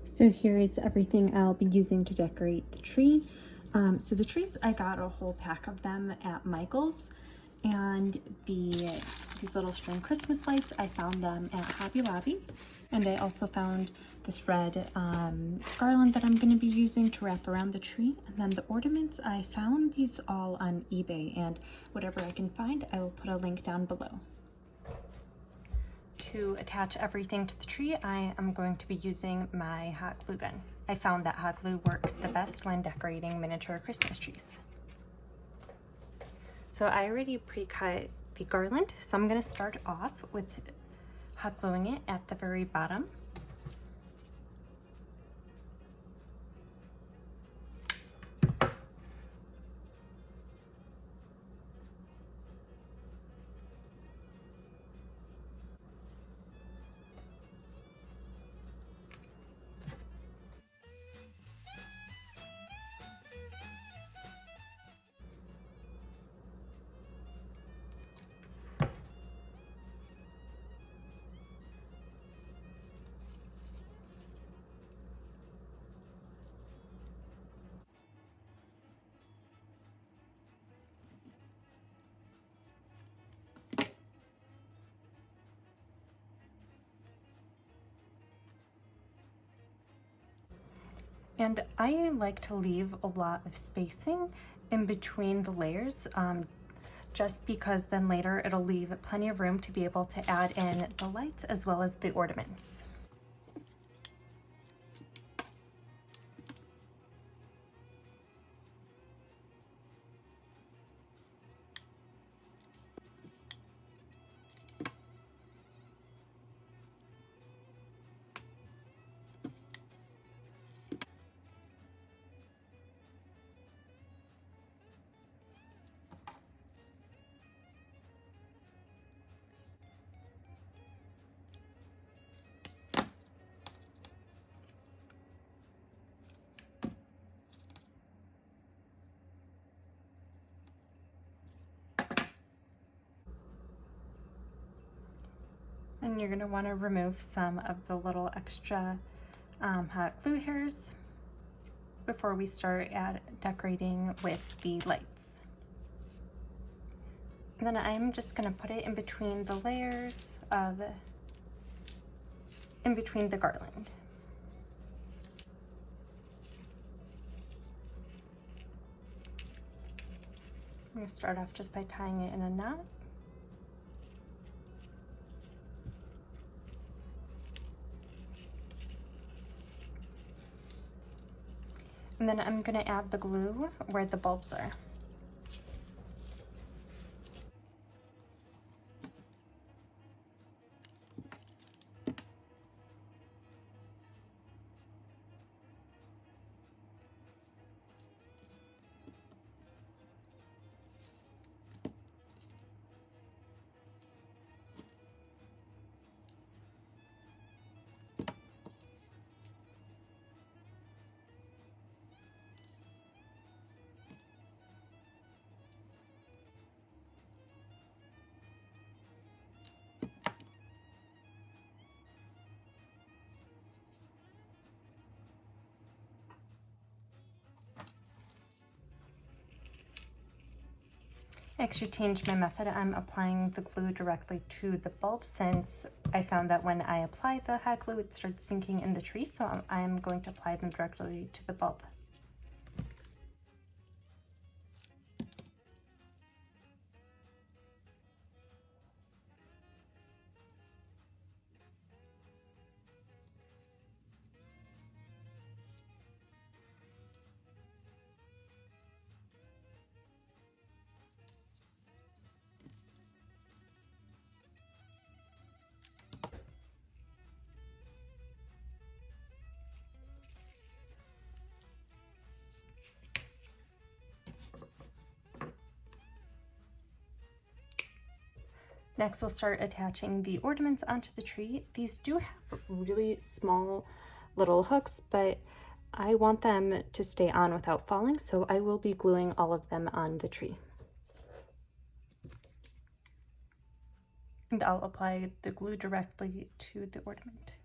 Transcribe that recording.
So here is everything I'll be using to decorate the tree. So the trees, I got a whole pack of them at Michael's, and these little string Christmas lights, I found them at Hobby Lobby. And I also found this red garland that I'm going to be using to wrap around the tree. And then the ornaments, I found these all on eBay, and whatever I can find, I will put a link down below. To attach everything to the tree, I am going to be using my hot glue gun. I found that hot glue works the best when decorating miniature Christmas trees. So I already pre-cut the garland, so I'm going to start off with hot gluing it at the very bottom. And I like to leave a lot of spacing in between the layers, just because then later it'll leave plenty of room to be able to add in the lights as well as the ornaments. And you're going to want to remove some of the little extra hot glue hairs before we start decorating with the lights. And then I'm just going to put it in between the layers in between the garland. I'm going to start off just by tying it in a knot. And then I'm going to add the glue where the bulbs are. I actually changed my method. I'm applying the glue directly to the bulb since I found that when I apply the hot glue, it starts sinking in the tree, so I'm going to apply them directly to the bulb. Next, we'll start attaching the ornaments onto the tree. These do have really small little hooks, but I want them to stay on without falling, so I will be gluing all of them on the tree. And I'll apply the glue directly to the ornament.